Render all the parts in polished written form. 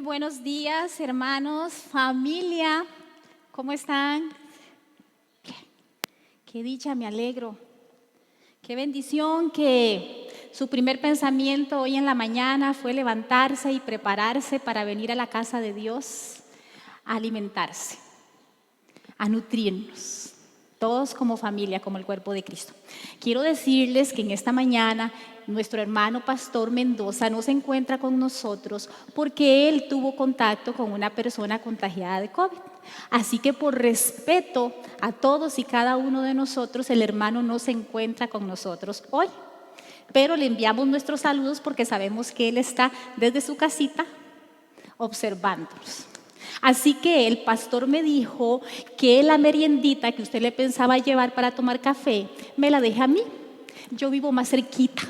buenos días, hermanos, familia. ¿Cómo están? Qué dicha, me alegro. Qué bendición que su primer pensamiento hoy en la mañana fue levantarse y prepararse para venir a la casa de Dios a alimentarse, a nutrirnos. Todos como familia, como el cuerpo de Cristo. Quiero decirles que en esta mañana nuestro hermano Pastor Mendoza no se encuentra con nosotros porque él tuvo contacto con una persona contagiada de COVID. Así que por respeto a todos y cada uno de nosotros, el hermano no se encuentra con nosotros hoy. Pero le enviamos nuestros saludos porque sabemos que él está desde su casita observándonos. Así que el pastor me dijo que la meriendita que usted le pensaba llevar para tomar café, me la deje a mí. Yo vivo más cerquita,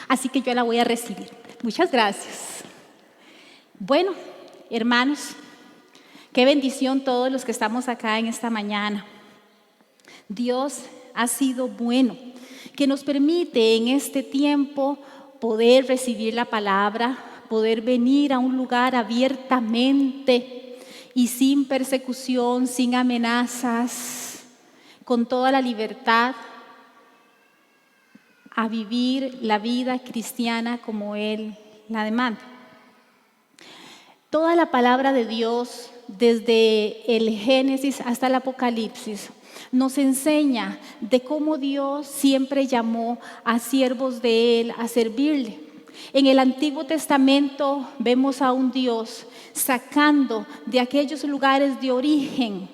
así que yo la voy a recibir. Muchas gracias. Bueno, hermanos, qué bendición todos los que estamos acá en esta mañana. Dios ha sido bueno, que nos permite en este tiempo poder recibir la palabra, poder venir a un lugar abiertamente y sin persecución, sin amenazas, con toda la libertad, a vivir la vida cristiana como Él la demanda. Toda la palabra de Dios, desde el Génesis hasta el Apocalipsis, nos enseña de cómo Dios siempre llamó a siervos de Él a servirle. En el Antiguo Testamento vemos a un Dios sacando de aquellos lugares de origen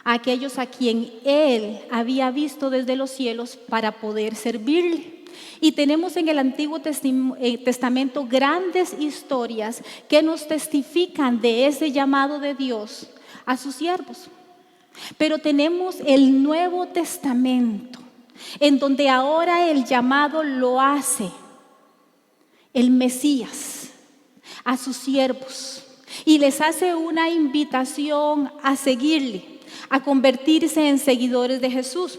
a aquellos a quien Él había visto desde los cielos para poder servirle. Y tenemos en el Antiguo Testamento grandes historias que nos testifican de ese llamado de Dios a sus siervos. Pero tenemos el Nuevo Testamento, en donde ahora el llamado lo hace el Mesías a sus siervos y les hace una invitación a seguirle, a convertirse en seguidores de Jesús.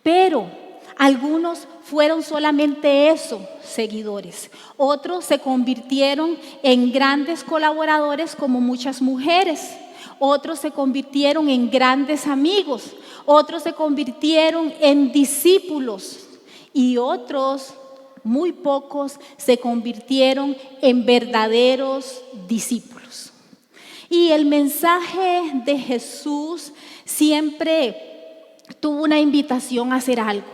Pero algunos fueron solamente eso, seguidores. Otros se convirtieron en grandes colaboradores como muchas mujeres. Otros se convirtieron en grandes amigos. Otros se convirtieron en discípulos. Y otros, muy pocos, se convirtieron en verdaderos discípulos. Y el mensaje de Jesús siempre tuvo una invitación a hacer algo,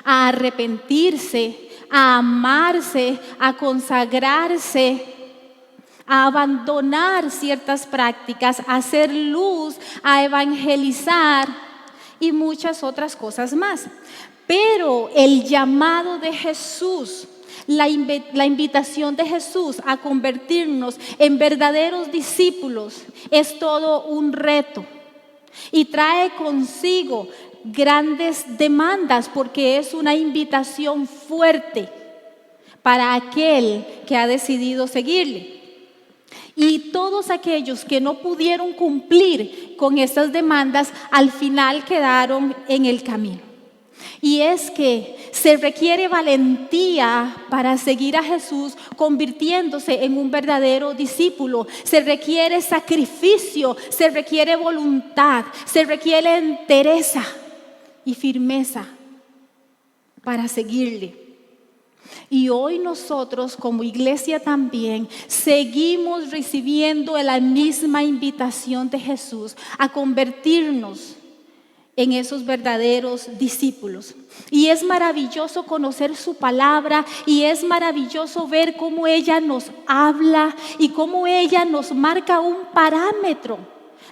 a arrepentirse, a amarse, a consagrarse, a abandonar ciertas prácticas, a hacer luz, a evangelizar y muchas otras cosas más. Pero el llamado de Jesús, la invitación de Jesús a convertirnos en verdaderos discípulos es todo un reto y trae consigo grandes demandas porque es una invitación fuerte para aquel que ha decidido seguirle. Y todos aquellos que no pudieron cumplir con estas demandas al final quedaron en el camino. Y es que se requiere valentía para seguir a Jesús convirtiéndose en un verdadero discípulo. Se requiere sacrificio, se requiere voluntad, se requiere entereza y firmeza para seguirle. Y hoy nosotros como iglesia también seguimos recibiendo la misma invitación de Jesús a convertirnos en esos verdaderos discípulos. Y es maravilloso conocer su palabra y es maravilloso ver cómo ella nos habla y cómo ella nos marca un parámetro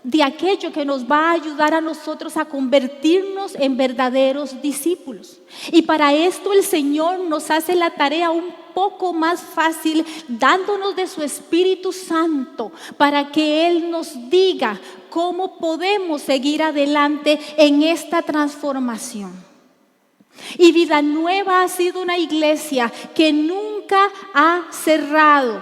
de aquello que nos va a ayudar a nosotros a convertirnos en verdaderos discípulos. Y para esto el Señor nos hace la tarea un poco más fácil, dándonos de su Espíritu Santo para que Él nos diga cómo podemos seguir adelante en esta transformación. Y Vida Nueva ha sido una iglesia que nunca ha cerrado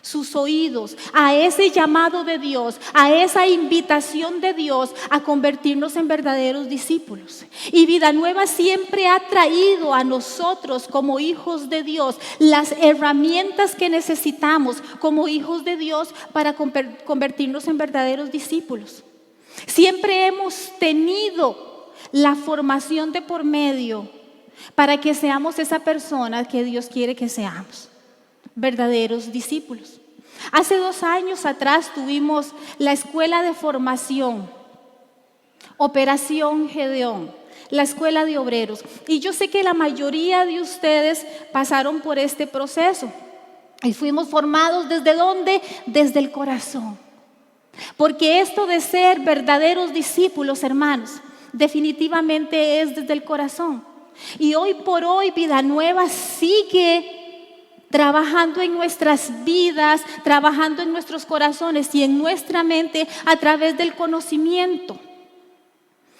sus oídos a ese llamado de Dios, a esa invitación de Dios a convertirnos en verdaderos discípulos. Y Vida Nueva siempre ha traído a nosotros como hijos de Dios las herramientas que necesitamos como hijos de Dios para convertirnos en verdaderos discípulos. Siempre hemos tenido la formación de por medio para que seamos esa persona que Dios quiere que seamos, verdaderos discípulos. Hace 2 años atrás tuvimos la escuela de formación, Operación Gedeón, la escuela de obreros. Y yo sé que la mayoría de ustedes pasaron por este proceso. Y fuimos formados ¿desde dónde? Desde el corazón. Porque esto de ser verdaderos discípulos, hermanos, definitivamente es desde el corazón. Y hoy por hoy Vida Nueva sigue trabajando en nuestras vidas, trabajando en nuestros corazones y en nuestra mente a través del conocimiento.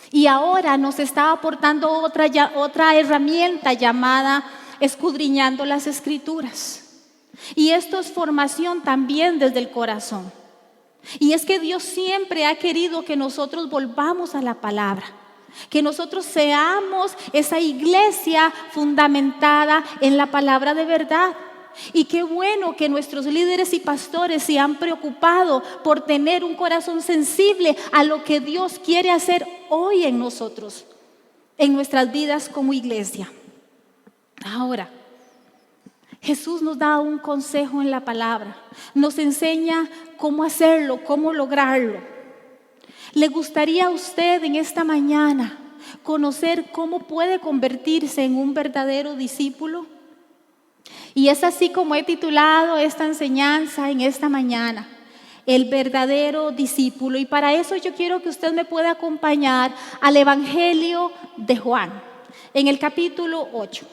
Y ahora nos está aportando otra herramienta llamada escudriñando las Escrituras. Y esto es formación también desde el corazón. Y es que Dios siempre ha querido que nosotros volvamos a la palabra, que nosotros seamos esa iglesia fundamentada en la palabra de verdad. Y qué bueno que nuestros líderes y pastores se han preocupado por tener un corazón sensible a lo que Dios quiere hacer hoy en nosotros, en nuestras vidas como iglesia. Ahora, Jesús nos da un consejo en la palabra, nos enseña cómo hacerlo, cómo lograrlo. ¿Le gustaría a usted en esta mañana conocer cómo puede convertirse en un verdadero discípulo? Y es así como he titulado esta enseñanza en esta mañana, el verdadero discípulo. Y para eso yo quiero que usted me pueda acompañar al Evangelio de Juan, en el capítulo 8.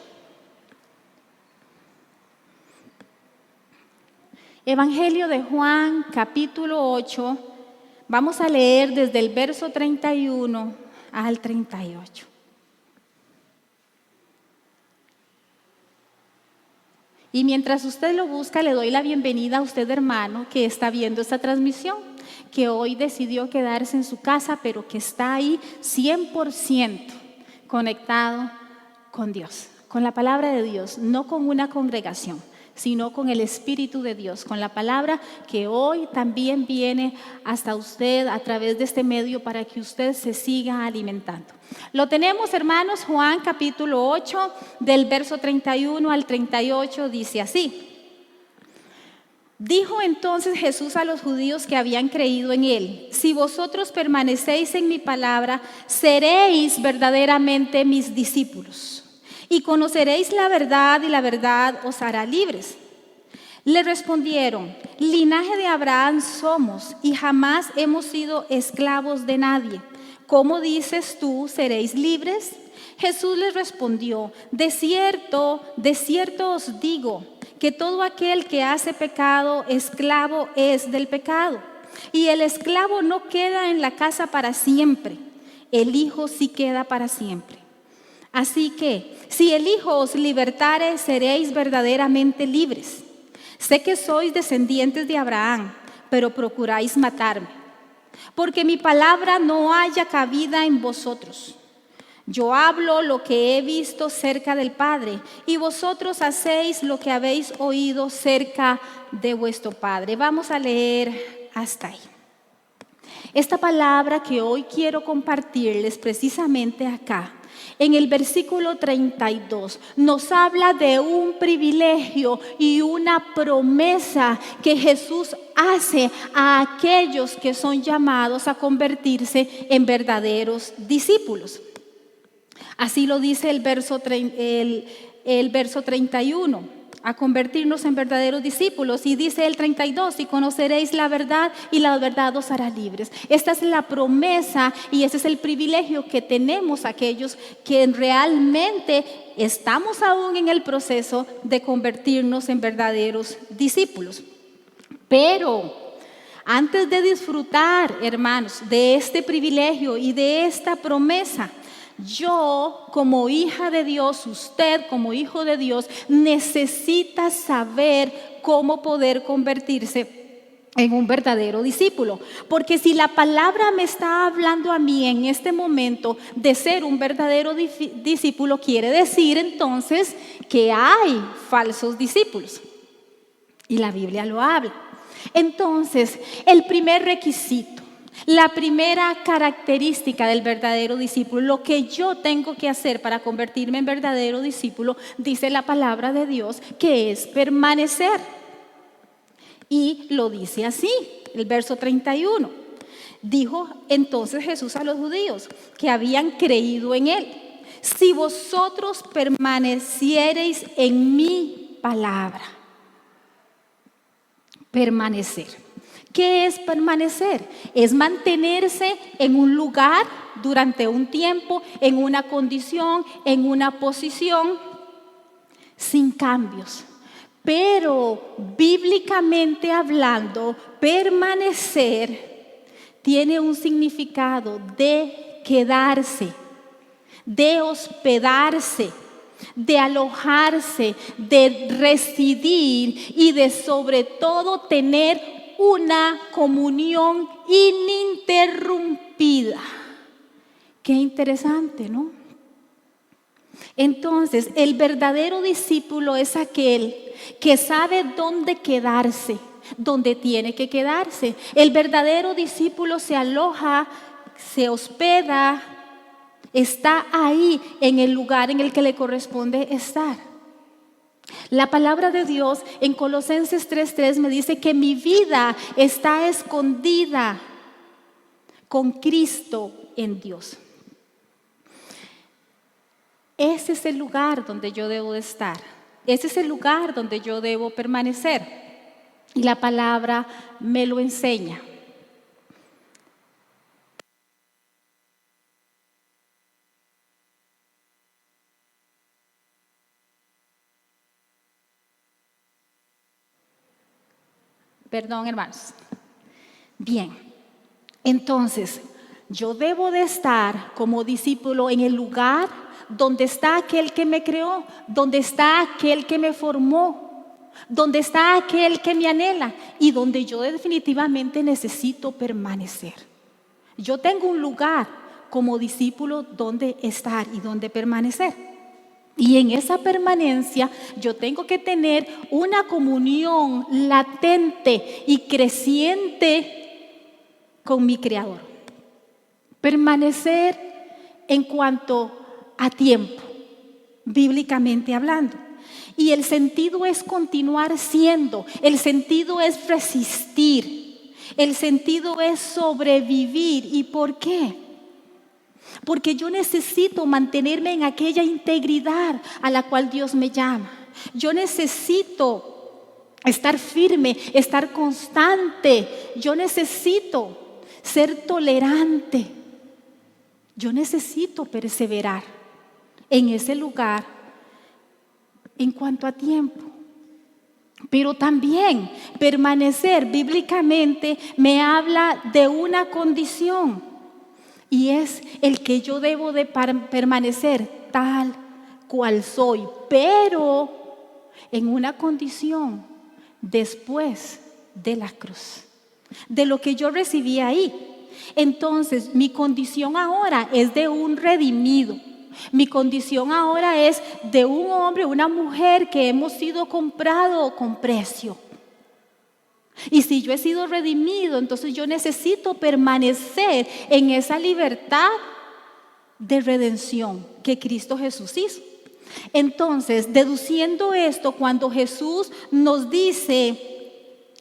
Evangelio de Juan, capítulo 8, vamos a leer desde el verso 31 al 38. Y mientras usted lo busca, le doy la bienvenida a usted, hermano, que está viendo esta transmisión, que hoy decidió quedarse en su casa, pero que está ahí 100% conectado con Dios, con la palabra de Dios, no con una congregación, sino con el Espíritu de Dios, con la palabra que hoy también viene hasta usted a través de este medio para que usted se siga alimentando. Lo tenemos, hermanos. Juan capítulo 8, del verso 31 al 38, dice así. Dijo entonces Jesús a los judíos que habían creído en él: si vosotros permanecéis en mi palabra, seréis verdaderamente mis discípulos, y conoceréis la verdad, y la verdad os hará libres. Le respondieron: linaje de Abraham somos, y jamás hemos sido esclavos de nadie. ¿Cómo dices tú, seréis libres? Jesús les respondió: de cierto os digo, que todo aquel que hace pecado, esclavo es del pecado. Y el esclavo no queda en la casa para siempre, el Hijo sí queda para siempre. Así que, si el Hijo os libertare, seréis verdaderamente libres. Sé que sois descendientes de Abraham, pero procuráis matarme, porque mi palabra no haya cabida en vosotros. Yo hablo lo que he visto cerca del Padre, y vosotros hacéis lo que habéis oído cerca de vuestro Padre. Vamos a leer hasta ahí. Esta palabra que hoy quiero compartirles precisamente acá, en el versículo 32, nos habla de un privilegio y una promesa que Jesús hace a aquellos que son llamados a convertirse en verdaderos discípulos. Así lo dice el verso 31, a convertirnos en verdaderos discípulos. Y dice el 32, y conoceréis la verdad, y la verdad os hará libres. Esta es la promesa y ese es el privilegio que tenemos aquellos que realmente estamos aún en el proceso de convertirnos en verdaderos discípulos. Pero antes de disfrutar, hermanos, de este privilegio y de esta promesa, yo como hija de Dios, usted como hijo de Dios, necesita saber cómo poder convertirse en un verdadero discípulo. Porque si la palabra me está hablando a mí en este momento de ser un verdadero discípulo, quiere decir entonces que hay falsos discípulos. Y la Biblia lo habla. Entonces, el primer requisito, la primera característica del verdadero discípulo, lo que yo tengo que hacer para convertirme en verdadero discípulo, dice la palabra de Dios, que es permanecer. Y lo dice así, el verso 31. Dijo entonces Jesús a los judíos que habían creído en él: si vosotros permaneciereis en mi palabra. Permanecer. ¿Qué es permanecer? Es mantenerse en un lugar durante un tiempo, en una condición, en una posición, sin cambios. Pero bíblicamente hablando, permanecer tiene un significado de quedarse, de hospedarse, de alojarse, de residir y de sobre todo tener una comunión ininterrumpida. Qué interesante, ¿no? Entonces, el verdadero discípulo es aquel que sabe dónde quedarse, dónde tiene que quedarse. El verdadero discípulo se aloja, se hospeda, está ahí en el lugar en el que le corresponde estar. La palabra de Dios en Colosenses 3:3 me dice que mi vida está escondida con Cristo en Dios. Ese es el lugar donde yo debo de estar. Ese es el lugar donde yo debo permanecer. Y la palabra me lo enseña. Perdón, hermanos. Bien, entonces yo debo de estar como discípulo en el lugar donde está aquel que me creó, donde está aquel que me formó, donde está aquel que me anhela y donde yo definitivamente necesito permanecer. Yo tengo un lugar como discípulo donde estar y donde permanecer. Y en esa permanencia yo tengo que tener una comunión latente y creciente con mi Creador. Permanecer en cuanto a tiempo, bíblicamente hablando. Y el sentido es continuar siendo, el sentido es resistir, el sentido es sobrevivir. ¿Y por qué? Porque yo necesito mantenerme en aquella integridad a la cual Dios me llama. Yo necesito estar firme, estar constante. Yo necesito ser tolerante. Yo necesito perseverar en ese lugar en cuanto a tiempo. Pero también permanecer bíblicamente me habla de una condición. Y es el que yo debo de permanecer tal cual soy, pero en una condición después de la cruz, de lo que yo recibí ahí. Entonces, mi condición ahora es de un redimido. Mi condición ahora es de un hombre, una mujer que hemos sido comprado con precio. Y si yo he sido redimido, entonces yo necesito permanecer en esa libertad de redención que Cristo Jesús hizo. Entonces, deduciendo esto, cuando Jesús nos dice: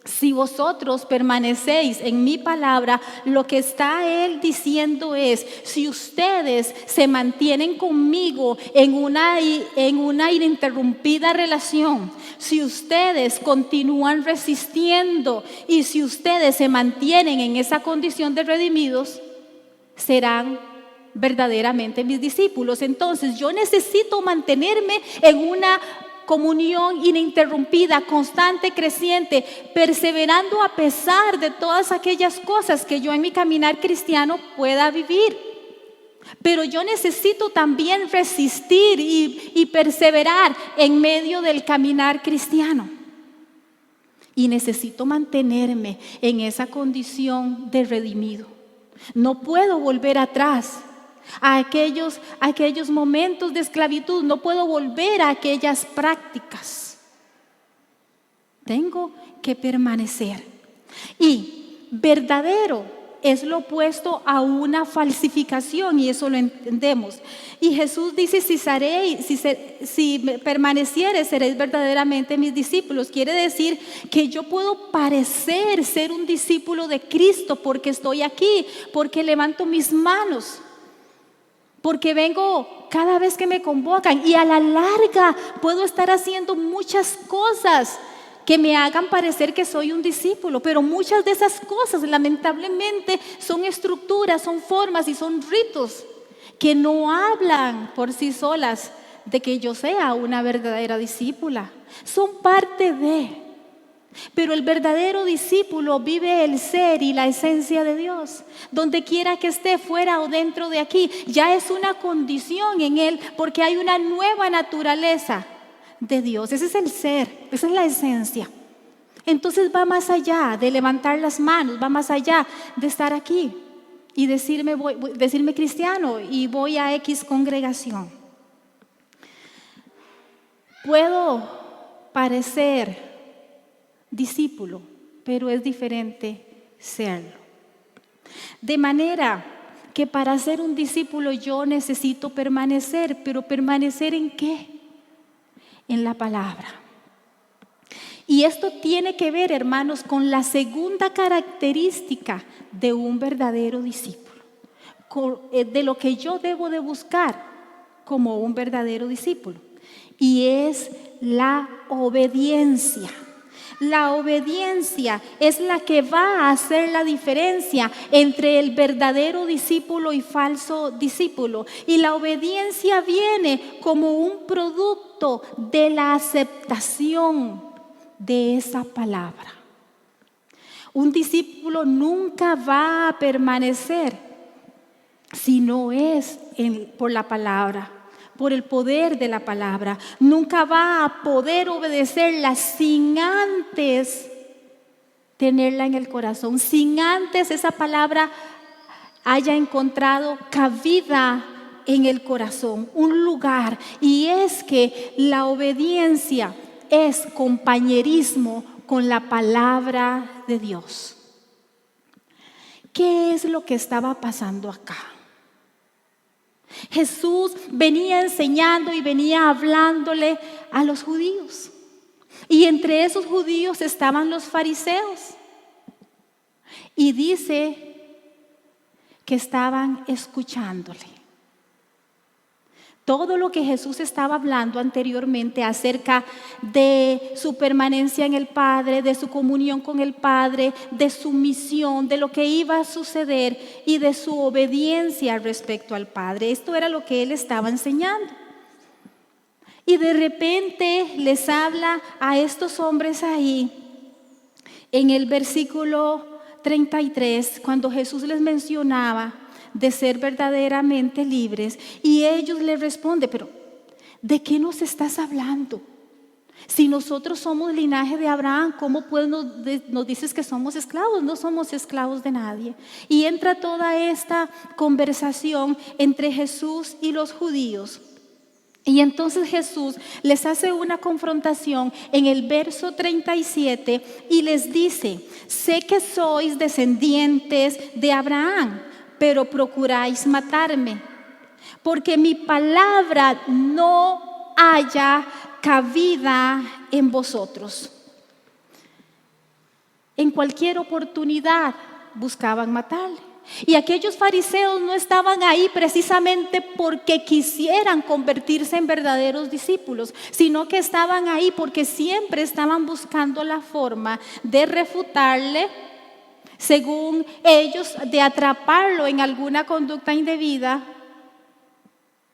si vosotros permanecéis en mi palabra, lo que está Él diciendo es: si ustedes se mantienen conmigo en una ininterrumpida relación, si ustedes continúan resistiendo y si ustedes se mantienen en esa condición de redimidos, serán verdaderamente mis discípulos. Entonces yo necesito mantenerme en una comunión ininterrumpida, constante, creciente, perseverando a pesar de todas aquellas cosas que yo en mi caminar cristiano pueda vivir. Pero yo necesito también resistir y perseverar en medio del caminar cristiano. y necesito mantenerme en esa condición de redimido. No puedo volver atrás a aquellos momentos de esclavitud. No puedo volver a aquellas prácticas. Tengo que permanecer. Y verdadero es lo opuesto a una falsificación, y eso lo entendemos. Y Jesús dice: si permanecieres, seréis verdaderamente mis discípulos. Quiere decir que yo puedo parecer ser un discípulo de Cristo porque estoy aquí, porque levanto mis manos, porque vengo cada vez que me convocan, y a la larga puedo estar haciendo muchas cosas que me hagan parecer que soy un discípulo, pero muchas de esas cosas lamentablemente son estructuras, son formas y son ritos que no hablan por sí solas de que yo sea una verdadera discípula. Son parte de, pero el verdadero discípulo vive el ser y la esencia de Dios. Donde quiera que esté, fuera o dentro de aquí, ya es una condición en él, porque hay una nueva naturaleza de Dios. Ese es el ser, esa es la esencia. Entonces va más allá de levantar las manos, va más allá de estar aquí y decirme cristiano y voy a X congregación. Puedo parecer discípulo, pero es diferente serlo. De manera que para ser un discípulo yo necesito permanecer, pero ¿permanecer en qué? En la palabra. Y esto tiene que ver, hermanos, con la segunda característica de un verdadero discípulo, de lo que yo debo de buscar como un verdadero discípulo, y es la obediencia. La obediencia es la que va a hacer la diferencia entre el verdadero discípulo y falso discípulo. Y la obediencia viene como un producto de la aceptación de esa palabra. Un discípulo nunca va a permanecer si no es por la palabra, por el poder de la palabra. Nunca va a poder obedecerla sin antes tenerla en el corazón, sin antes esa palabra haya encontrado cabida en el corazón, un lugar. Y es que la obediencia es compañerismo con la palabra de Dios. ¿Qué es lo que estaba pasando acá? Jesús venía enseñando y venía hablándole a los judíos. Y entre esos judíos estaban los fariseos. Y dice que estaban escuchándole. Todo lo que Jesús estaba hablando anteriormente acerca de su permanencia en el Padre, de su comunión con el Padre, de su misión, de lo que iba a suceder y de su obediencia respecto al Padre. Esto era lo que él estaba enseñando. Y de repente les habla a estos hombres ahí, en el versículo 33, cuando Jesús les mencionaba de ser verdaderamente libres, y ellos le responden: pero ¿de qué nos estás hablando? Si nosotros somos linaje de Abraham, ¿cómo pues nos dices que somos esclavos? No somos esclavos de nadie. Y entra toda esta conversación entre Jesús y los judíos. Y entonces Jesús les hace una confrontación en el verso 37 y les dice: sé que sois descendientes de Abraham, pero procuráis matarme, porque mi palabra no haya cabida en vosotros. En cualquier oportunidad buscaban matarle. Y aquellos fariseos no estaban ahí precisamente porque quisieran convertirse en verdaderos discípulos, sino que estaban ahí porque siempre estaban buscando la forma de refutarle, según ellos, de atraparlo en alguna conducta indebida,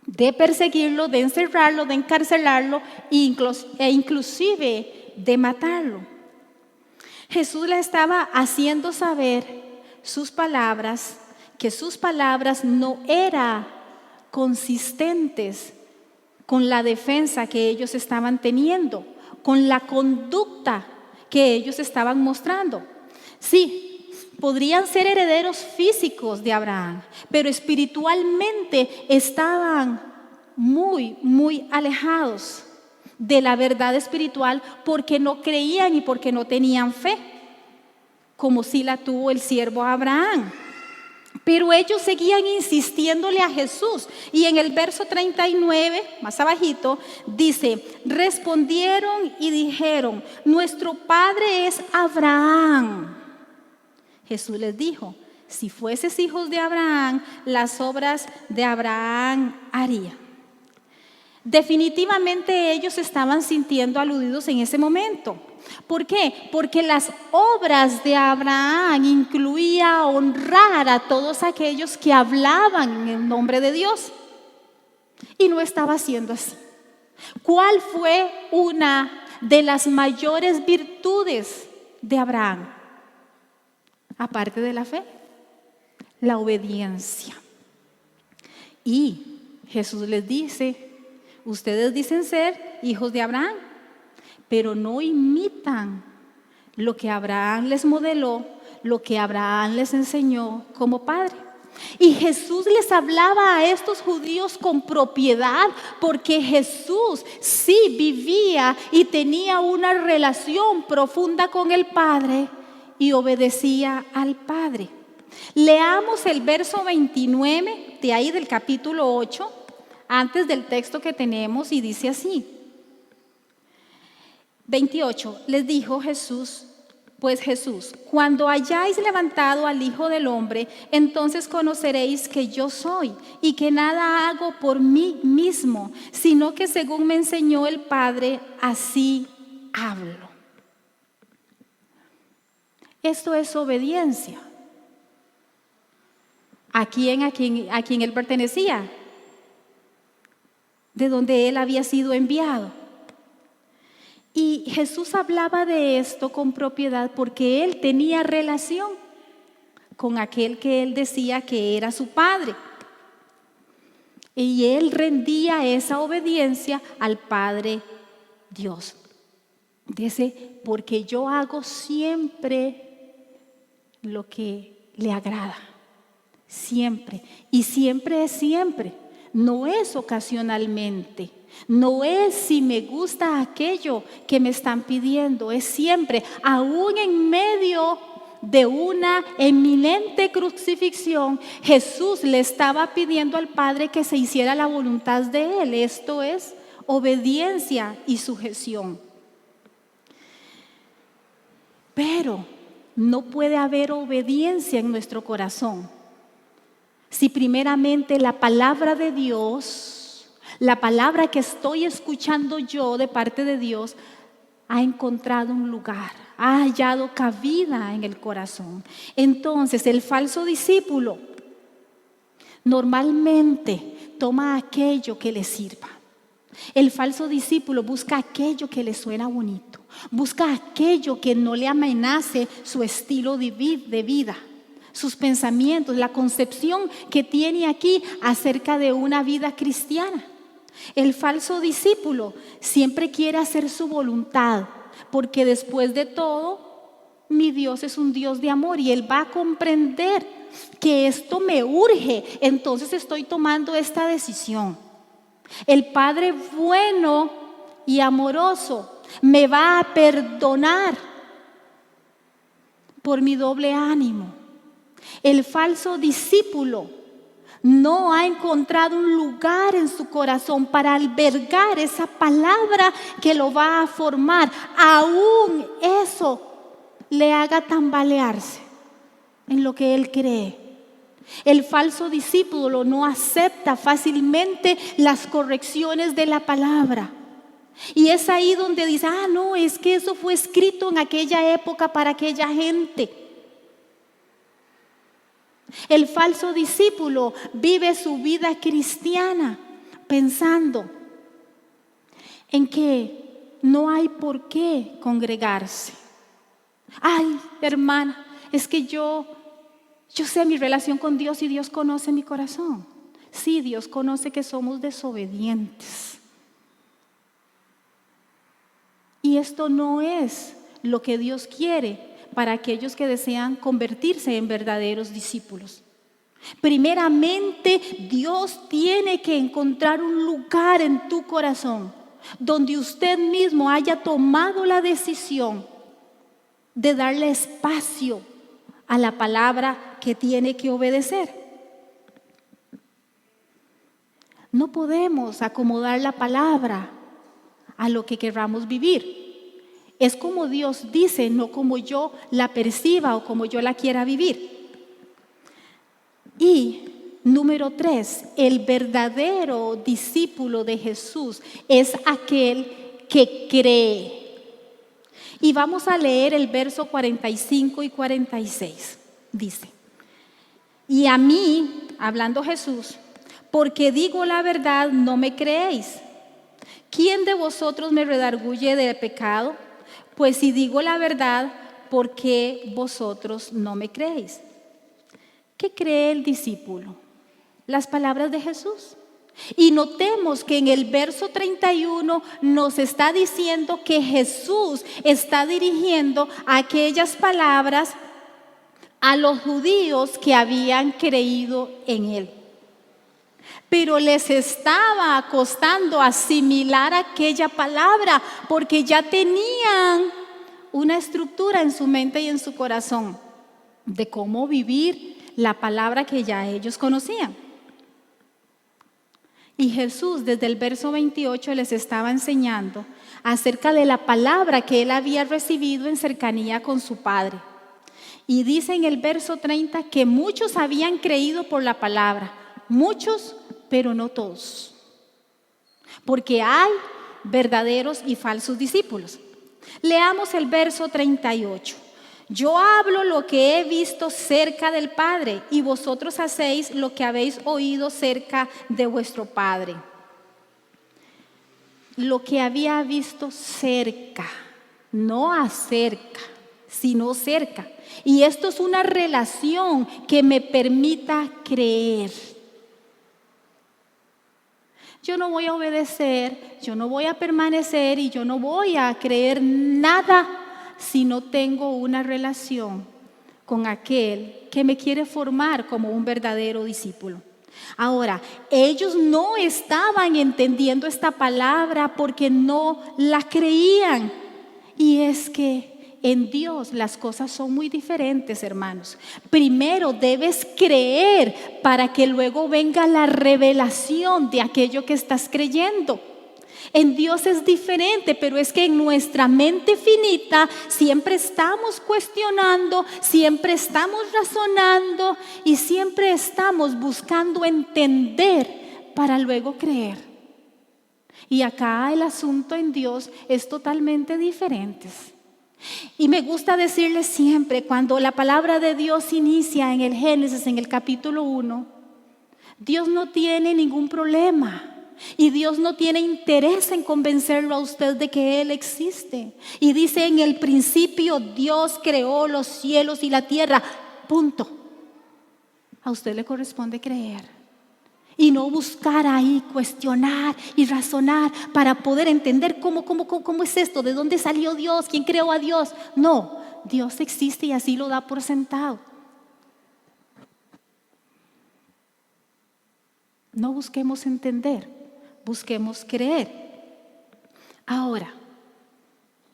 de perseguirlo, de encerrarlo, de encarcelarlo e inclusive de matarlo. Jesús le estaba haciendo saber que sus palabras no eran consistentes con la defensa que ellos estaban teniendo, con la conducta que ellos estaban mostrando. Sí, podrían ser herederos físicos de Abraham, pero espiritualmente estaban muy alejados de la verdad espiritual porque no creían y porque no tenían fe, como sí la tuvo el siervo Abraham. Pero ellos seguían insistiéndole a Jesús. Y en el verso 39, más abajito, dice: respondieron y dijeron: nuestro padre es Abraham. Jesús les dijo: si fueses hijos de Abraham, las obras de Abraham haría. Definitivamente ellos estaban sintiendo aludidos en ese momento. ¿Por qué? Porque las obras de Abraham incluía honrar a todos aquellos que hablaban en el nombre de Dios. Y no estaba siendo así. ¿Cuál fue una de las mayores virtudes de Abraham? Aparte de la fe, la obediencia. Y Jesús les dice: ustedes dicen ser hijos de Abraham, pero no imitan lo que Abraham les modeló, lo que Abraham les enseñó como padre. Y Jesús les hablaba a estos judíos con propiedad, porque Jesús sí vivía y tenía una relación profunda con el Padre y obedecía al Padre. Leamos el verso 29 de ahí del capítulo 8, antes del texto que tenemos, y dice así: 28, les dijo Jesús: pues Jesús, cuando hayáis levantado al Hijo del Hombre, entonces conoceréis que yo soy, y que nada hago por mí mismo, sino que según me enseñó el Padre, así hablo. Esto es obediencia. ¿A quién él pertenecía? De donde él había sido enviado. Y Jesús hablaba de esto con propiedad porque él tenía relación con aquel que él decía que era su Padre. Y él rendía esa obediencia al Padre Dios. Dice: porque yo hago siempre lo que le agrada. Siempre. Y siempre es siempre. No es ocasionalmente. No es si me gusta aquello que me están pidiendo. Es siempre. Aún en medio de una eminente crucifixión, Jesús le estaba pidiendo al Padre que se hiciera la voluntad de Él. Esto es obediencia y sujeción. Pero no puede haber obediencia en nuestro corazón si primeramente la palabra de Dios, la palabra que estoy escuchando yo de parte de Dios, ha encontrado un lugar, ha hallado cabida en el corazón. Entonces el falso discípulo normalmente toma aquello que le sirva. El falso discípulo busca aquello que le suena bonito, busca aquello que no le amenace su estilo de vida, sus pensamientos, la concepción que tiene aquí acerca de una vida cristiana. El falso discípulo siempre quiere hacer su voluntad, porque después de todo, mi Dios es un Dios de amor y Él va a comprender que esto me urge, entonces estoy tomando esta decisión. El Padre bueno y amoroso me va a perdonar por mi doble ánimo. El falso discípulo no ha encontrado un lugar en su corazón para albergar esa palabra que lo va a formar. Aún eso le haga tambalearse en lo que él cree. El falso discípulo no acepta fácilmente las correcciones de la palabra. Y es ahí donde dice: no, es que eso fue escrito en aquella época para aquella gente. El falso discípulo vive su vida cristiana pensando en que no hay por qué congregarse. Ay, hermana, es que yo sé mi relación con Dios y Dios conoce mi corazón. Sí, Dios conoce que somos desobedientes. Y esto no es lo que Dios quiere para aquellos que desean convertirse en verdaderos discípulos. Primeramente, Dios tiene que encontrar un lugar en tu corazón donde usted mismo haya tomado la decisión de darle espacio a la palabra que tiene que obedecer. No podemos acomodar la palabra a lo que querramos vivir. Es como Dios dice, no como yo la perciba o como yo la quiera vivir. Y número 3, el verdadero discípulo de Jesús es aquel que cree. Y vamos a leer el verso 45 y 46. Dice: y a mí, hablando Jesús, porque digo la verdad, no me creéis. ¿Quién de vosotros me redarguye de pecado? Pues si digo la verdad, ¿por qué vosotros no me creéis? ¿Qué cree el discípulo? Las palabras de Jesús. Y notemos que en el verso 31 nos está diciendo que Jesús está dirigiendo aquellas palabras a los judíos que habían creído en Él. Pero les estaba costando asimilar aquella palabra porque ya tenían una estructura en su mente y en su corazón de cómo vivir la palabra que ya ellos conocían. Y Jesús desde el verso 28 les estaba enseñando acerca de la palabra que él había recibido en cercanía con su Padre. Y dice en el verso 30 que muchos habían creído por la palabra, muchos, pero no todos. Porque hay verdaderos y falsos discípulos. Leamos el verso 38. Yo hablo lo que he visto cerca del Padre y vosotros hacéis lo que habéis oído cerca de vuestro Padre. Lo que había visto cerca, no acerca, sino cerca. Y esto es una relación que me permita creer. Yo no voy a obedecer, yo no voy a permanecer y yo no voy a creer nada si no tengo una relación con aquel que me quiere formar como un verdadero discípulo. Ahora, ellos no estaban entendiendo esta palabra porque no la creían. Y es que en Dios las cosas son muy diferentes, hermanos. Primero debes creer para que luego venga la revelación de aquello que estás creyendo. En Dios es diferente, pero es que en nuestra mente finita siempre estamos cuestionando, siempre estamos razonando y siempre estamos buscando entender para luego creer. Y acá el asunto en Dios es totalmente diferente. Y me gusta decirles siempre, cuando la palabra de Dios inicia en el Génesis, en el capítulo 1, Dios no tiene ningún problema. Y Dios no tiene interés en convencerlo a usted de que Él existe. Y dice: en el principio Dios creó los cielos y la tierra. Punto. A usted le corresponde creer. Y no buscar ahí, cuestionar y razonar para poder entender cómo es esto, de dónde salió Dios, quién creó a Dios. No, Dios existe y así lo da por sentado. No busquemos entender, busquemos creer. Ahora,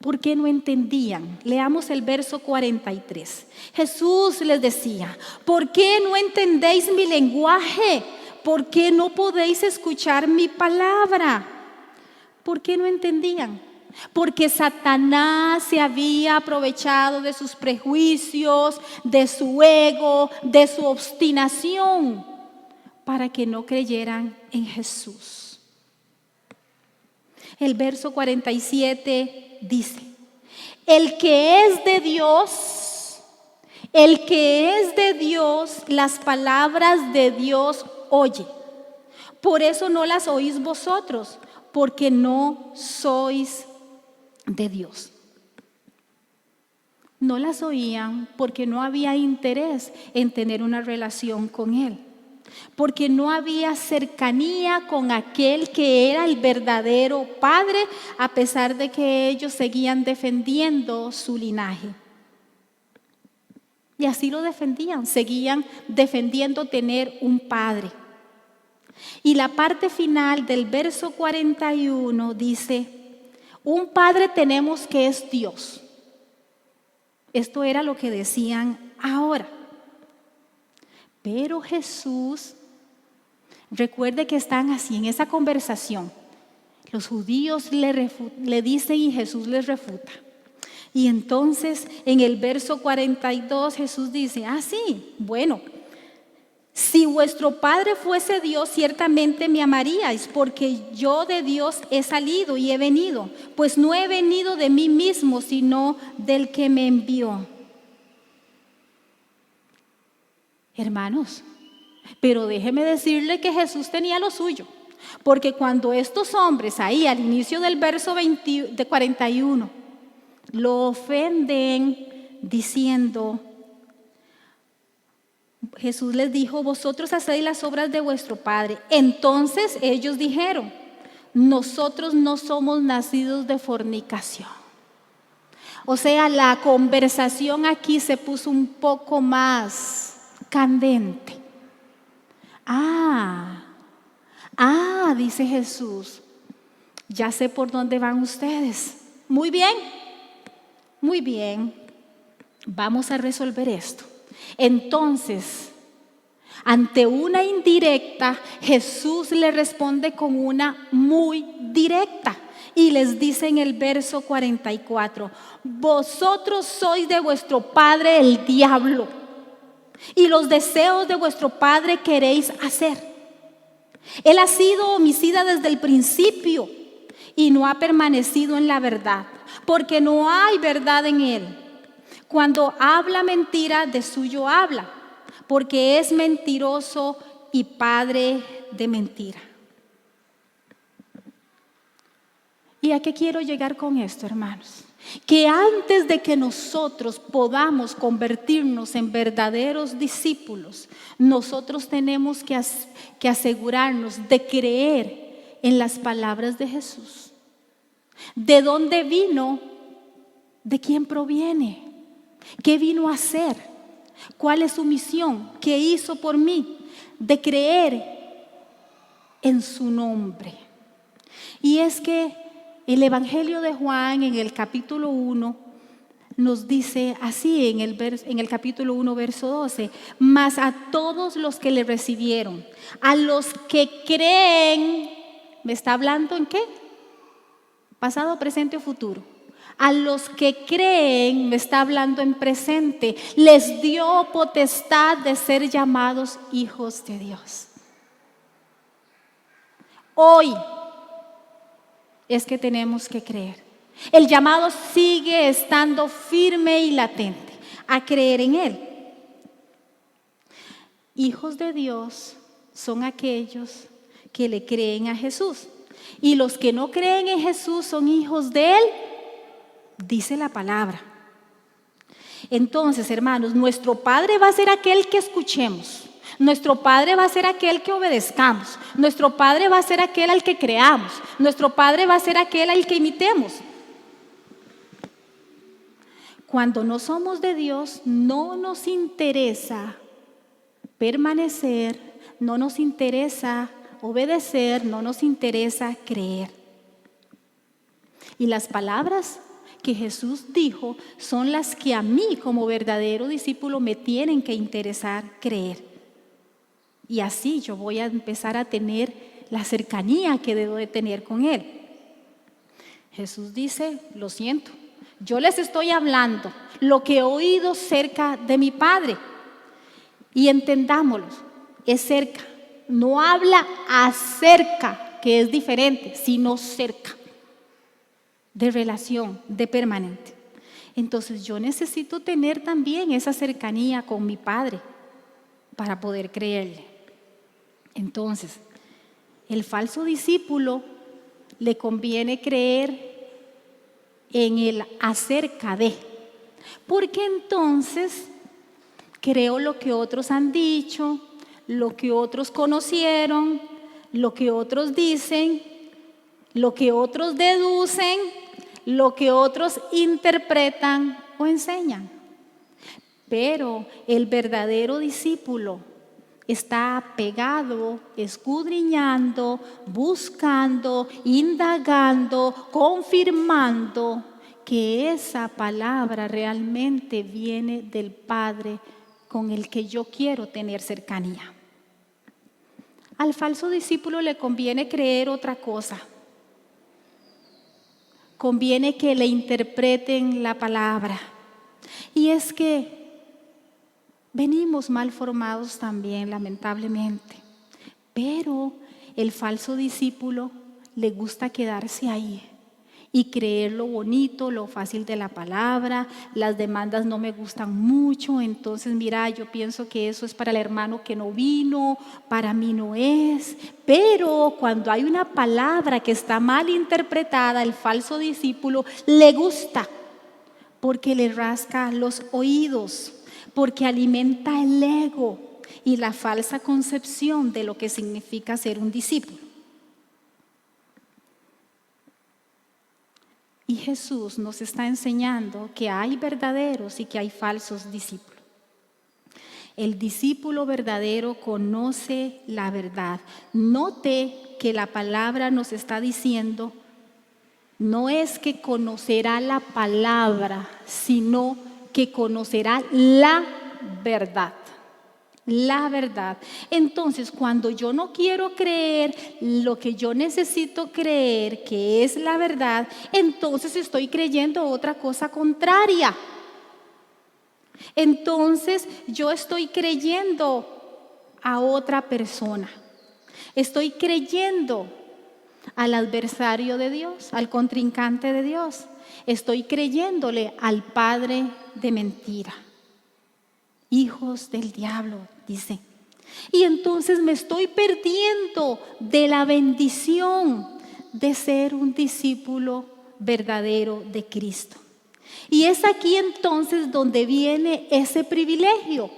¿por qué no entendían? Leamos el verso 43. Jesús les decía: ¿por qué no entendéis mi lenguaje? ¿Por qué no podéis escuchar mi palabra? ¿Por qué no entendían? Porque Satanás se había aprovechado de sus prejuicios, de su ego, de su obstinación, para que no creyeran en Jesús. El verso 47 dice: el que es de Dios, las palabras de Dios oye. Por eso no las oís vosotros, porque no sois de Dios. No las oían porque no había interés en tener una relación con Él. porque no había cercanía con aquel que era el verdadero Padre, a pesar de que ellos seguían defendiendo su linaje. Y así lo defendían, seguían defendiendo tener un Padre. Y la parte final del verso 41 dice: un Padre tenemos que es Dios. Esto era lo que decían ahora. Pero Jesús, recuerde que están así en esa conversación. Los judíos le dicen y Jesús les refuta. Y entonces en el verso 42 Jesús dice: sí, bueno, si vuestro Padre fuese Dios, ciertamente me amaríais, porque yo de Dios he salido y he venido, pues no he venido de mí mismo, sino del que me envió. Hermanos, pero déjeme decirle que Jesús tenía lo suyo, porque cuando estos hombres ahí al inicio del verso 41 lo ofenden diciendo, Jesús les dijo: vosotros hacéis las obras de vuestro padre. Entonces ellos dijeron: nosotros no somos nacidos de fornicación. O sea, la conversación aquí se puso un poco más candente. Dice Jesús, ya sé por dónde van ustedes. Muy bien, vamos a resolver esto. Entonces, ante una indirecta, Jesús le responde con una muy directa y les dice en el verso 44: vosotros sois de vuestro padre el diablo, y los deseos de vuestro padre queréis hacer. Él ha sido homicida desde el principio y no ha permanecido en la verdad, porque no hay verdad en él. Cuando habla mentira, de suyo habla, porque es mentiroso y padre de mentira. ¿Y a qué quiero llegar con esto, hermanos? Que antes de que nosotros podamos convertirnos en verdaderos discípulos, nosotros tenemos que asegurarnos de creer en las palabras de Jesús. ¿De dónde vino? ¿De quién proviene? ¿Qué vino a hacer? ¿Cuál es su misión? ¿Qué hizo por mí? De creer en su nombre. Y es que el Evangelio de Juan en el capítulo 1 nos dice así, en el capítulo 1 verso 12: mas a todos los que le recibieron, a los que creen, ¿me está hablando en qué? Pasado, presente o futuro. A los que creen, me está hablando en presente, les dio potestad de ser llamados hijos de Dios. Hoy es que tenemos que creer. El llamado sigue estando firme y latente a creer en Él. Hijos de Dios son aquellos que le creen a Jesús. Y los que no creen en Jesús son hijos de Él, dice la palabra. Entonces, hermanos, nuestro Padre va a ser aquel que escuchemos. Nuestro Padre va a ser aquel que obedezcamos. Nuestro Padre va a ser aquel al que creamos. Nuestro Padre va a ser aquel al que imitemos. Cuando no somos de Dios, no nos interesa permanecer, no nos interesa obedecer, no nos interesa creer. Y las palabras que Jesús dijo son las que a mí como verdadero discípulo me tienen que interesar creer. Y así yo voy a empezar a tener la cercanía que debo de tener con Él. Jesús dice: lo siento, yo les estoy hablando lo que he oído cerca de mi Padre. Y entendámoslo, es cerca. No habla acerca, que es diferente, sino cerca, de relación, de permanente. Entonces yo necesito tener también esa cercanía con mi Padre para poder creerle. Entonces, el falso discípulo le conviene creer en el acerca de, porque entonces creo lo que otros han dicho, lo que otros conocieron, lo que otros dicen, lo que otros deducen, lo que otros interpretan o enseñan. Pero el verdadero discípulo está pegado, escudriñando, buscando, indagando, confirmando que esa palabra realmente viene del Padre con el que yo quiero tener cercanía. Al falso discípulo le conviene creer otra cosa. Conviene que le interpreten la palabra. Y es que venimos mal formados también, lamentablemente. Pero el falso discípulo le gusta quedarse ahí y creer lo bonito, lo fácil de la palabra. Las demandas no me gustan mucho, entonces mira, yo pienso que eso es para el hermano que no vino, para mí no es. Pero cuando hay una palabra que está mal interpretada, el falso discípulo le gusta porque le rasca los oídos, porque alimenta el ego y la falsa concepción de lo que significa ser un discípulo. Y Jesús nos está enseñando que hay verdaderos y que hay falsos discípulos. El discípulo verdadero conoce la verdad. Note que la palabra nos está diciendo, no es que conocerá la palabra, sino que conocerá la verdad. La verdad. Entonces, cuando yo no quiero creer lo que yo necesito creer, que es la verdad, entonces estoy creyendo otra cosa contraria. Entonces, yo estoy creyendo a otra persona. Estoy creyendo al adversario de Dios, al contrincante de Dios. Estoy creyéndole al padre de mentira. Hijos del diablo, dice. Y entonces me estoy perdiendo de la bendición de ser un discípulo verdadero de Cristo. Y es aquí entonces donde viene ese privilegio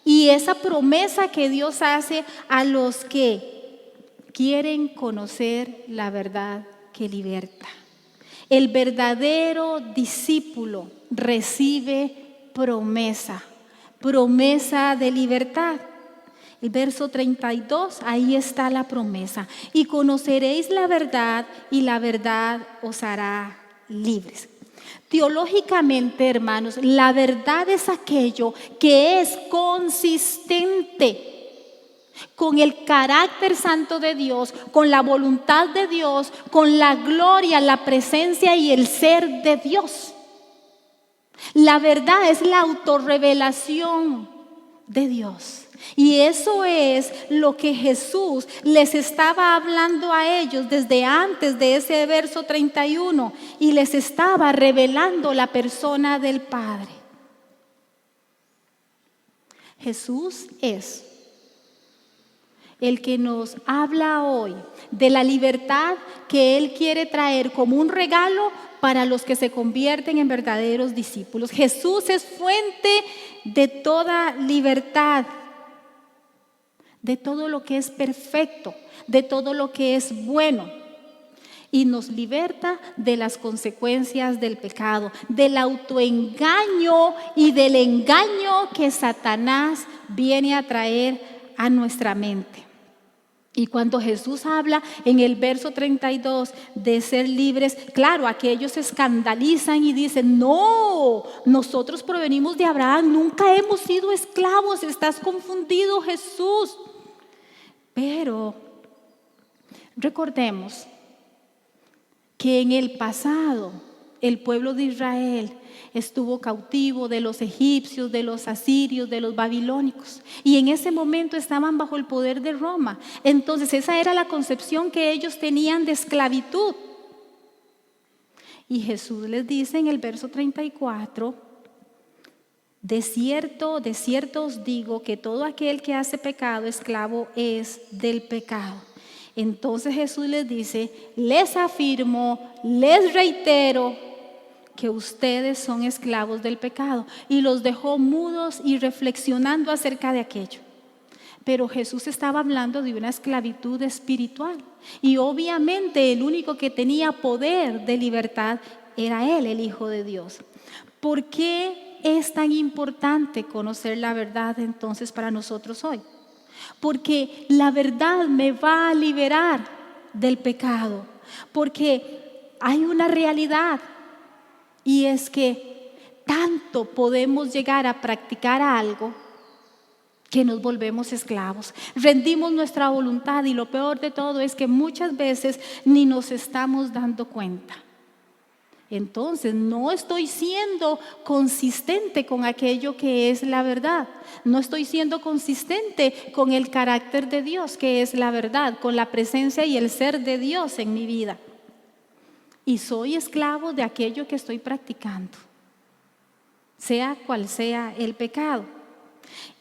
y esa promesa que Dios hace a los que quieren conocer la verdad que liberta. El verdadero discípulo recibe promesa de libertad. El verso 32, ahí está la promesa. Y conoceréis la verdad y la verdad os hará libres. Teológicamente, hermanos, la verdad es aquello que es consistente con el carácter santo de Dios, con la voluntad de Dios, con la gloria, la presencia y el ser de Dios. La verdad es la autorrevelación de Dios. Y eso es lo que Jesús les estaba hablando a ellos desde antes de ese verso 31 y les estaba revelando la persona del Padre. Jesús es el que nos habla hoy de la libertad que Él quiere traer como un regalo para los que se convierten en verdaderos discípulos. Jesús es fuente de toda libertad, de todo lo que es perfecto, de todo lo que es bueno. Y nos liberta de las consecuencias del pecado, del autoengaño y del engaño que Satanás viene a traer a nuestra mente. Y cuando Jesús habla en el verso 32 de ser libres, claro, aquellos se escandalizan y dicen, no, nosotros provenimos de Abraham, nunca hemos sido esclavos, estás confundido, Jesús. Pero recordemos que en el pasado el pueblo de Israel estuvo cautivo de los egipcios, de los asirios, de los babilónicos. Y en ese momento estaban bajo el poder de Roma. Entonces esa era la concepción que ellos tenían de esclavitud. Y Jesús les dice en el verso 34, de cierto os digo que todo aquel que hace pecado, esclavo es del pecado. Entonces Jesús les dice, les afirmo, les reitero, que ustedes son esclavos del pecado. Y los dejó mudos y reflexionando acerca de aquello. Pero Jesús estaba hablando de una esclavitud espiritual. Y obviamente el único que tenía poder de libertad era Él, el Hijo de Dios. ¿Por qué es tan importante conocer la verdad entonces para nosotros hoy? Porque la verdad me va a liberar del pecado. Porque hay una realidad, y es que tanto podemos llegar a practicar algo que nos volvemos esclavos, rendimos nuestra voluntad, y lo peor de todo es que muchas veces ni nos estamos dando cuenta. Entonces no estoy siendo consistente con aquello que es la verdad, no estoy siendo consistente con el carácter de Dios que es la verdad, con la presencia y el ser de Dios en mi vida, y soy esclavo de aquello que estoy practicando, sea cual sea el pecado.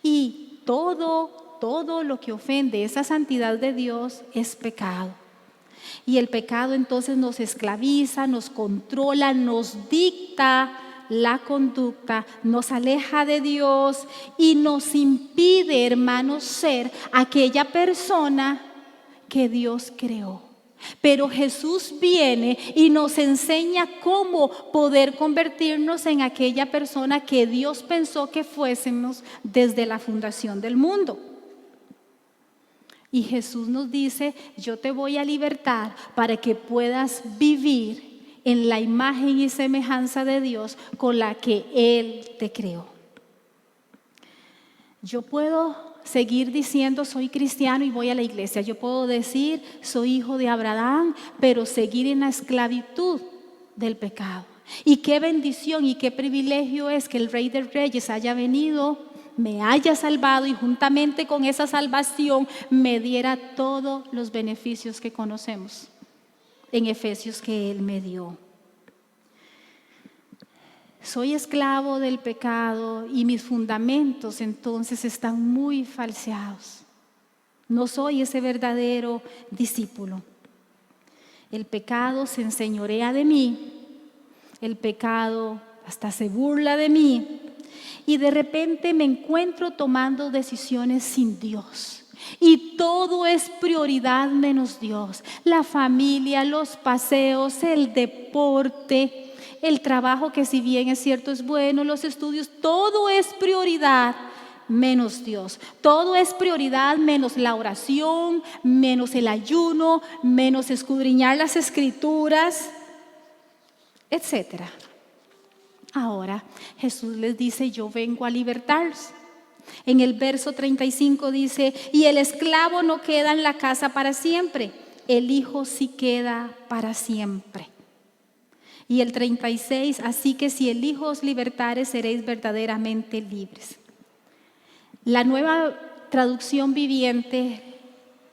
Y todo lo que ofende esa santidad de Dios es pecado. Y el pecado entonces nos esclaviza, nos controla, nos dicta la conducta, nos aleja de Dios y nos impide, hermanos, ser aquella persona que Dios creó. Pero Jesús viene y nos enseña cómo poder convertirnos en aquella persona que Dios pensó que fuésemos desde la fundación del mundo. Y Jesús nos dice: yo te voy a libertar para que puedas vivir en la imagen y semejanza de Dios con la que Él te creó. Yo puedo seguir diciendo soy cristiano y voy a la iglesia. Yo puedo decir soy hijo de Abraham, pero seguir en la esclavitud del pecado. Y qué bendición y qué privilegio es que el Rey de Reyes haya venido, me haya salvado y juntamente con esa salvación me diera todos los beneficios que conocemos en Efesios que Él me dio. Soy esclavo del pecado y mis fundamentos entonces están muy falseados. No soy ese verdadero discípulo. El pecado se enseñorea de mí, el pecado hasta se burla de mí, y de repente me encuentro tomando decisiones sin Dios. Y todo es prioridad menos Dios. La familia, los paseos, el deporte, el trabajo, que si bien es cierto es bueno, los estudios, todo es prioridad menos Dios. Todo es prioridad menos la oración, menos el ayuno, menos escudriñar las escrituras, etcétera. Ahora Jesús les dice: yo vengo a libertarlos. En el verso 35 dice: y el esclavo no queda en la casa para siempre, el hijo sí queda para siempre. Y el 36, así que si el Hijo os libertare, seréis verdaderamente libres. La Nueva Traducción Viviente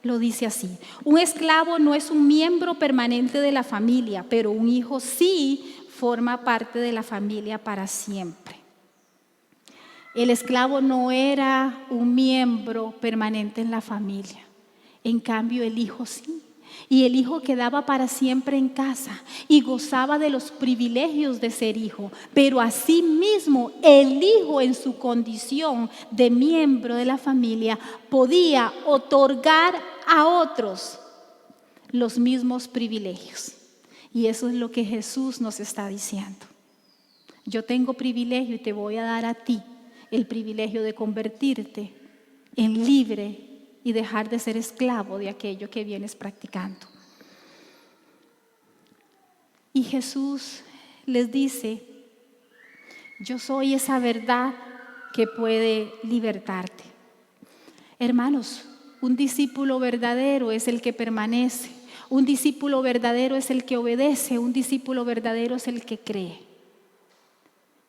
lo dice así: un esclavo no es un miembro permanente de la familia, pero un hijo sí forma parte de la familia para siempre. El esclavo no era un miembro permanente en la familia, en cambio el hijo sí. Y el hijo quedaba para siempre en casa y gozaba de los privilegios de ser hijo. Pero asimismo el hijo, en su condición de miembro de la familia, podía otorgar a otros los mismos privilegios. Y eso es lo que Jesús nos está diciendo. Yo tengo privilegio y te voy a dar a ti el privilegio de convertirte en libre y dejar de ser esclavo de aquello que vienes practicando. Y Jesús les dice: yo soy esa verdad que puede libertarte. Hermanos, un discípulo verdadero es el que permanece. Un discípulo verdadero es el que obedece. Un discípulo verdadero es el que cree.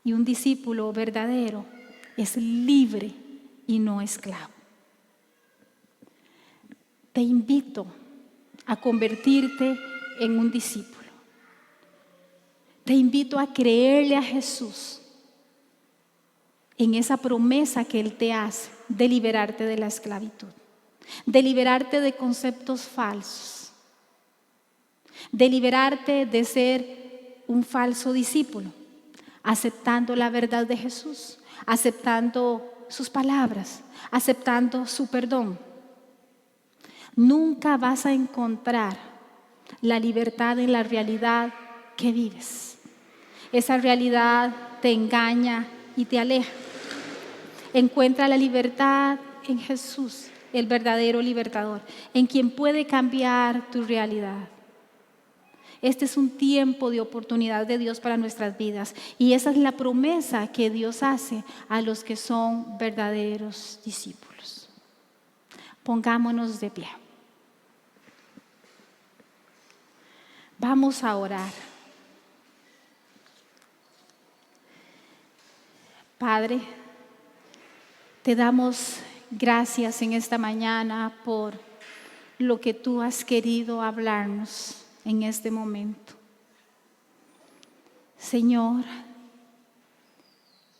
Y un discípulo verdadero es libre y no esclavo. Te invito a convertirte en un discípulo. Te invito a creerle a Jesús en esa promesa que Él te hace de liberarte de la esclavitud, de liberarte de conceptos falsos, de liberarte de ser un falso discípulo, aceptando la verdad de Jesús, aceptando sus palabras, aceptando su perdón. Nunca vas a encontrar la libertad en la realidad que vives. Esa realidad te engaña y te aleja. Encuentra la libertad en Jesús, el verdadero libertador, en quien puede cambiar tu realidad. Este es un tiempo de oportunidad de Dios para nuestras vidas, y esa es la promesa que Dios hace a los que son verdaderos discípulos. Pongámonos de pie. Vamos a orar. Padre, te damos gracias en esta mañana por lo que tú has querido hablarnos en este momento. Señor,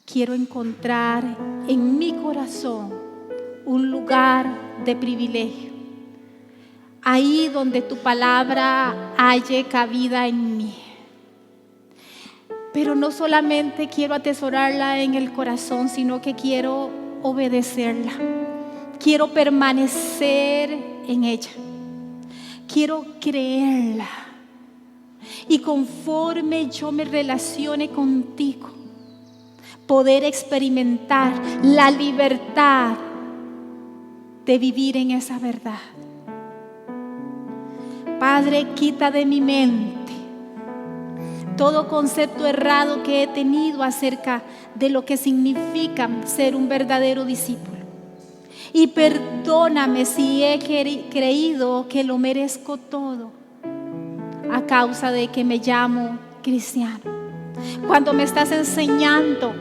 quiero encontrar en mi corazón un lugar de privilegio, ahí donde tu palabra halle cabida en mí. Pero no solamente quiero atesorarla en el corazón, sino que quiero obedecerla. Quiero permanecer en ella. Quiero creerla. Y conforme yo me relacione contigo, poder experimentar la libertad de vivir en esa verdad. Padre, quita de mi mente todo concepto errado que he tenido acerca de lo que significa ser un verdadero discípulo. Y perdóname si he creído que lo merezco todo a causa de que me llamo cristiano, cuando me estás enseñando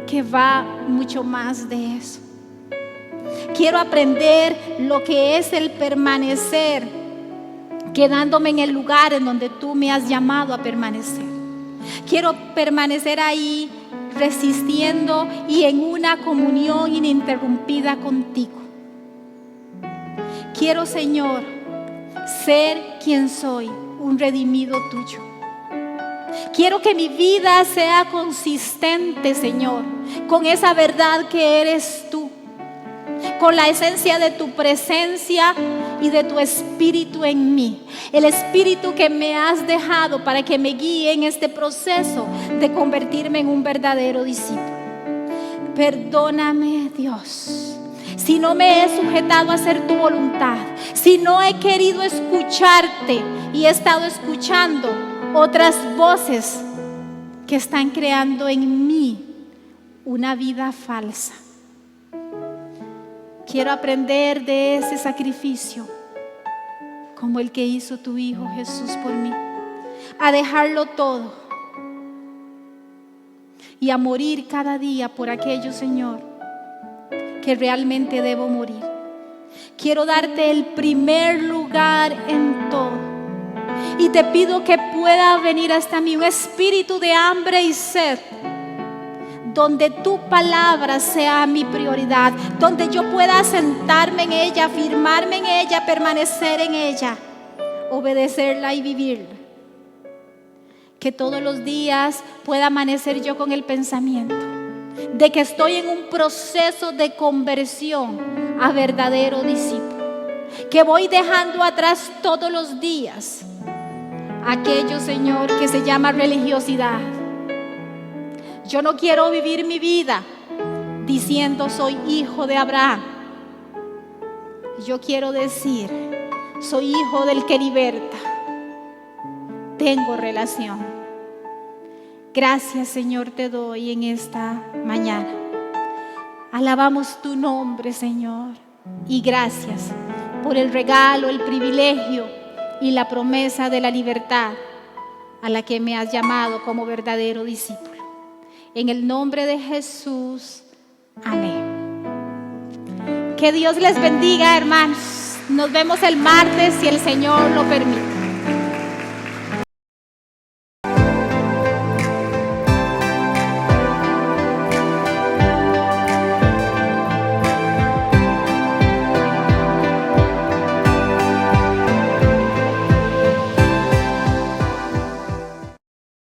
que va mucho más de eso. Quiero aprender lo que es el permanecer, quedándome en el lugar en donde tú me has llamado a permanecer. Quiero permanecer ahí, resistiendo y en una comunión ininterrumpida contigo. Quiero, Señor, ser quien soy, un redimido tuyo. Quiero que mi vida sea consistente, Señor, con esa verdad que eres tú, con la esencia de tu presencia y de tu espíritu en mí. El espíritu que me has dejado para que me guíe en este proceso de convertirme en un verdadero discípulo. Perdóname, Dios, si no me he sujetado a hacer tu voluntad, si no he querido escucharte y he estado escuchando otras voces que están creando en mí una vida falsa. Quiero aprender de ese sacrificio, como el que hizo tu Hijo Jesús por mí, a dejarlo todo y a morir cada día por aquello, Señor, que realmente debo morir. Quiero darte el primer lugar en todo, y te pido que pueda venir hasta mí un espíritu de hambre y sed, donde tu palabra sea mi prioridad, donde yo pueda sentarme en ella, afirmarme en ella, permanecer en ella, obedecerla y vivirla. Que todos los días pueda amanecer yo con el pensamiento de que estoy en un proceso de conversión a verdadero discípulo, que voy dejando atrás todos los días aquello, Señor, que se llama religiosidad. Yo no quiero vivir mi vida diciendo soy hijo de Abraham. Yo quiero decir soy hijo del que liberta. Tengo relación. Gracias, Señor, te doy en esta mañana. Alabamos tu nombre, Señor, y gracias por el regalo, el privilegio y la promesa de la libertad a la que me has llamado como verdadero discípulo. En el nombre de Jesús, amén. Que Dios les bendiga, hermanos. Nos vemos el martes si el Señor lo permite.